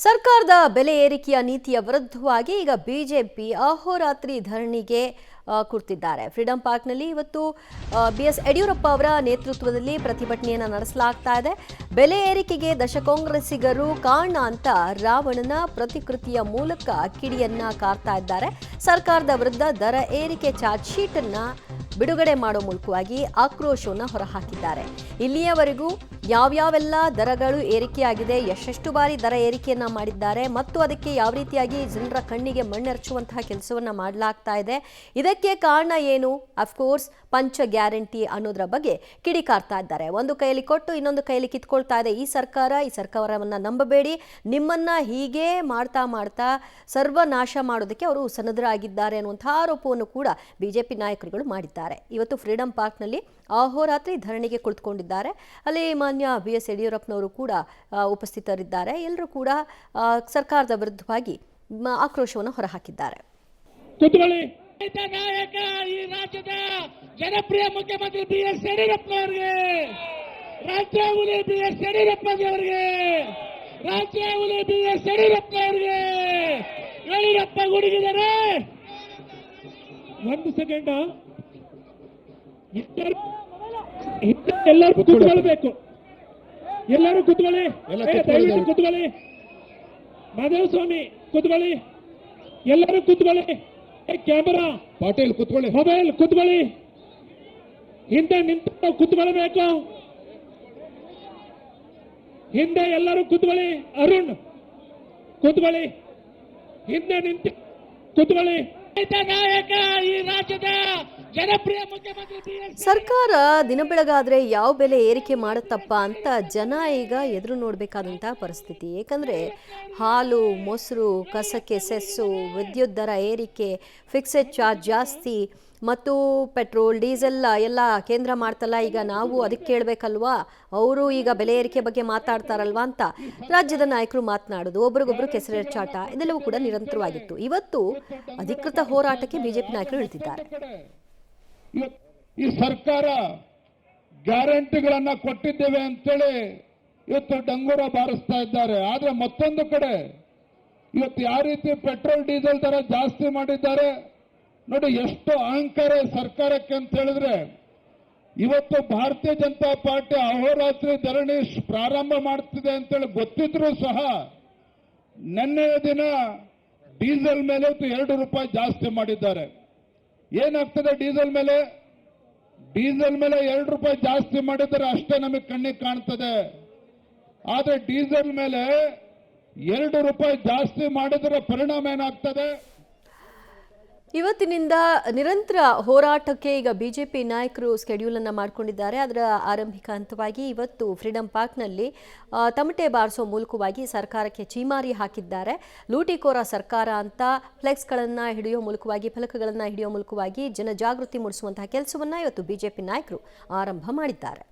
ಸರ್ಕಾರದ ಬೆಲೆ ಏರಿಕೆಯ ನೀತಿಯ ವಿರುದ್ಧವಾಗಿ ಈಗ ಬಿಜೆಪಿ ಅಹೋರಾತ್ರಿ ಧರಣಿಗೆ ಕೂರ್ತಿದ್ದಾರೆ. ಫ್ರೀಡಂ ಪಾರ್ಕ್ನಲ್ಲಿ ಇವತ್ತು ಬಿಎಸ್ ಯಡಿಯೂರಪ್ಪ ಅವರ ನೇತೃತ್ವದಲ್ಲಿ ಪ್ರತಿಭಟನೆಯನ್ನು ನಡೆಸಲಾಗ್ತಾ ಇದೆ. ಬೆಲೆ ಏರಿಕೆಗೆ ಕಾಂಗ್ರೆಸ್ಸಿಗರು ಕಾರಣ ಅಂತ ರಾವಣನ ಪ್ರತಿಕೃತಿಯ ಮೂಲಕ ಕಿಡಿಯನ್ನ ಕಾರ್ತಾ ಇದ್ದಾರೆ. ಸರ್ಕಾರದ ವಿರುದ್ಧ ದರ ಏರಿಕೆ ಚಾರ್ಜ್ ಶೀಟ್ ಅನ್ನ ಬಿಡುಗಡೆ ಮಾಡೋ ಮೂಲಕವಾಗಿ ಆಕ್ರೋಶವನ್ನು ಹೊರಹಾಕಿದ್ದಾರೆ. ಇಲ್ಲಿಯವರೆಗೂ ಯಾವ್ಯಾವೆಲ್ಲ ದರಗಳು ಏರಿಕೆಯಾಗಿದೆ, ಎಷ್ಟೆಷ್ಟು ಬಾರಿ ದರ ಏರಿಕೆಯನ್ನ ಮಾಡಿದ್ದಾರೆ ಮತ್ತು ಅದಕ್ಕೆ ಯಾವ ರೀತಿಯಾಗಿ ಜನರ ಕಣ್ಣಿಗೆ ಮಣ್ಣೆರಚುವಂತಹ ಕೆಲಸವನ್ನ ಮಾಡಲಾಗ್ತಾ ಇದೆ, ಇದಕ್ಕೆ ಕಾರಣ ಏನು? ಅಫ್ಕೋರ್ಸ್ ಪಂಚ ಗ್ಯಾರಂಟಿ ಅನ್ನೋದ್ರ ಬಗ್ಗೆ ಕಿಡಿಕಾರ್ತಾ ಇದ್ದಾರೆ. ಒಂದು ಕೈಯಲ್ಲಿ ಕೊಟ್ಟು ಇನ್ನೊಂದು ಕೈಯಲ್ಲಿ ಕಿತ್ಕೊಳ್ತಾ ಇದೆ ಈ ಸರ್ಕಾರವನ್ನ ನಂಬಬೇಡಿ, ನಿಮ್ಮನ್ನ ಹೀಗೆ ಮಾಡ್ತಾ ಸರ್ವನಾಶ ಮಾಡೋದಕ್ಕೆ ಅವರು ಸನ್ನದ್ಧರಾಗಿದ್ದಾರೆ ಅನ್ನುವಂತಹ ಆರೋಪವನ್ನು ಕೂಡ ಬಿಜೆಪಿ ನಾಯಕರುಗಳು ಮಾಡಿದ್ದಾರೆ. ಇವತ್ತು ಫ್ರೀಡಂ ಪಾರ್ಕ್ನಲ್ಲಿ ಅಹೋರಾತ್ರಿ ಧರಣಿಗೆ ಕುಳಿತುಕೊಂಡಿದ್ದಾರೆ. ಅಲ್ಲಿ ಮಾನ್ಯ ಬಿಎಸ್ ಯಡಿಯೂರಪ್ಪನವರು ಕೂಡ ಉಪಸ್ಥಿತರಿದ್ದಾರೆ. ಎಲ್ಲರೂ ಕೂಡ ಸರ್ಕಾರದ ವಿರುದ್ಧವಾಗಿ ಆಕ್ರೋಶವನ್ನು ಹೊರಹಾಕಿದ್ದಾರೆ. ನಾಯಕ ಈ ರಾಜ್ಯದ ಜನಪ್ರಿಯ ಮುಖ್ಯಮಂತ್ರಿ ಬಿಎಸ್ ಯಡಿಯೂರಪ್ಪನವರಿಗೆ, ರಾಜ್ಯವುಲಿ ಬಿಎಸ್ ಯಡಿಯೂರಪ್ಪನವರಿಗೆ, ರಾಜ್ಯವುಲಿ ಬಿಎಸ್ ಯಡಿಯೂರಪ್ಪನವರಿಗೆ ಯಡಿಯೂರಪ್ಪ ಗುಡುಗಿದರೆ ಒಂದು ಸೆಕೆಂಡ್ ಎಲ್ಲರೂ ಕೂತ್ಕೊಳ್ಬೇಕು. ಎಲ್ಲರೂ ಕೂತ್ಕೊಳ್ಳಿ, ದಯವಿಟ್ಟು ಕೂತ್ಕೊಳ್ಳಿ. ಮಾಧವ ಸ್ವಾಮಿ ಕೂತ್ಕೊಳ್ಳಿ, ಎಲ್ಲರೂ ಕೂತ್ಕೊಳ್ಳಿ. ಕ್ಯಾಮರಾ ಪಾಟೀಲ್ ಕೂತ್ಕೊಳ್ಳಿ, ಮೊಬೈಲ್ ಕೂತ್ಕೊಳ್ಳಿ, ಹಿಂದೆ ನಿಂತು ಕೂತ್ಕೊಳ್ಬೇಕು. ಹಿಂದೆ ಎಲ್ಲರೂ ಕೂತ್ಕೊಳ್ಳಿ. ಅರುಣ್ ಕೂತ್ಕೊಳ್ಳಿ, ಹಿಂದೆ ನಿಂತು ಕೂತ್ಕೊಳ್ಳಿ. ನಾಯಕ ಈ ರಾಜ್ಯದ ಜನಪ್ರಿಯ ಮುಖ್ಯಮಂತ್ರಿ. ಸರ್ಕಾರ ದಿನ ಬೆಳಗಾದ್ರೆ ಯಾವ ಬೆಲೆ ಏರಿಕೆ ಮಾಡುತ್ತಪ್ಪ ಅಂತ ಜನ ಈಗ ಎದುರು ನೋಡಬೇಕಾದಂತಹ ಪರಿಸ್ಥಿತಿ. ಏಕೆಂದರೆ ಹಾಲು, ಮೊಸರು, ಕಸಕ್ಕೆ ಸೆಸ್ಸು, ವಿದ್ಯುತ್ ದರ ಏರಿಕೆ, ಫಿಕ್ಸೆಡ್ ಚಾರ್ಜ್ ಜಾಸ್ತಿ ಮತ್ತು ಪೆಟ್ರೋಲ್, ಡೀಸೆಲ್ ಎಲ್ಲ ಕೇಂದ್ರ ಮಾಡ್ತಲ್ಲ, ಈಗ ನಾವು ಅದಕ್ಕೆ ಕೇಳಬೇಕಲ್ವಾ, ಅವರು ಈಗ ಬೆಲೆ ಏರಿಕೆ ಬಗ್ಗೆ ಮಾತಾಡ್ತಾರಲ್ವಾ ಅಂತ ರಾಜ್ಯದ ನಾಯಕರು ಮಾತನಾಡೋದು, ಒಬ್ರಿಗೊಬ್ರು ಕೆಸರೆಚ್ಚಾಟ ಇದೆಲ್ಲವೂ ಕೂಡ ನಿರಂತರವಾಗಿತ್ತು. ಇವತ್ತು ಅಧಿಕೃತ ಹೋರಾಟಕ್ಕೆ ಬಿಜೆಪಿ ನಾಯಕರು ಇಳಿದಿದ್ದಾರೆ. ಈ ಸರ್ಕಾರ ಗ್ಯಾರಂಟಿಗಳನ್ನ ಕೊಟ್ಟಿದ್ದೇವೆ ಅಂತೇಳಿ ಇವತ್ತು ಡಂಗೂರ ಬಾರಿಸ್ತಾ ಇದ್ದಾರೆ. ಆದ್ರೆ ಮತ್ತೊಂದು ಕಡೆ ಇವತ್ತು ಯಾವ ರೀತಿ ಪೆಟ್ರೋಲ್ ಡೀಸೆಲ್ ದರ ಜಾಸ್ತಿ ಮಾಡಿದ್ದಾರೆ ನೋಡಿ, ಎಷ್ಟು ಅಹಂಕಾರ ಸರ್ಕಾರಕ್ಕೆ ಅಂತ ಹೇಳಿದ್ರೆ, ಇವತ್ತು ಭಾರತೀಯ ಜನತಾ ಪಾರ್ಟಿ ಅಹೋರಾತ್ರಿ ಧರಣಿ ಪ್ರಾರಂಭ ಮಾಡ್ತಿದೆ ಅಂತೇಳಿ ಗೊತ್ತಿದ್ರು ಸಹ ನಿನ್ನೆಯ ದಿನ ಡೀಸೆಲ್ ಮೇಲೆ ₹2 ಜಾಸ್ತಿ ಮಾಡಿದ್ದಾರೆ. ಏನಾಗ್ತದೆ ಡೀಸೆಲ್ ಮೇಲೆ ₹2 ಜಾಸ್ತಿ ಮಾಡಿದರೆ ಅಷ್ಟೇ ನಮಗೆ ಕಣ್ಣಿಗೆ ಕಾಣ್ತದೆ. ಆದ್ರೆ ಡೀಸೆಲ್ ಮೇಲೆ ₹2 ಜಾಸ್ತಿ ಮಾಡಿದರೆ ಪರಿಣಾಮ ಏನಾಗ್ತದೆ? ಇವತ್ತಿನಿಂದ ನಿರಂತರ ಹೋರಾಟಕ್ಕೆ ಈಗ ಬಿಜೆಪಿ ನಾಯಕರು ಸ್ಕೆಡ್ಯೂಲ್ ಅನ್ನು ಮಾಡಿಕೊಂಡಿದ್ದಾರೆ. ಅದರ ಆರಂಭಿಕ ಹಂತವಾಗಿ ಇವತ್ತು ಫ್ರೀಡಂ ಪಾರ್ಕ್ನಲ್ಲಿ ತಮಟೆ ಬಾರಿಸೋ ಮೂಲಕವಾಗಿ ಸರ್ಕಾರಕ್ಕೆ ಚೀಮಾರಿ ಹಾಕಿದ್ದಾರೆ. ಲೂಟಿಕೋರ ಸರ್ಕಾರ ಅಂತ ಫ್ಲೆಕ್ಸ್ಗಳನ್ನು ಹಿಡಿಯೋ ಮೂಲಕವಾಗಿ, ಫಲಕಗಳನ್ನು ಹಿಡಿಯೋ ಮೂಲಕವಾಗಿ ಜನಜಾಗೃತಿ ಮೂಡಿಸುವಂತಹ ಕೆಲಸವನ್ನು ಇವತ್ತು ಬಿಜೆಪಿ ನಾಯಕರು ಆರಂಭ ಮಾಡಿದ್ದಾರೆ.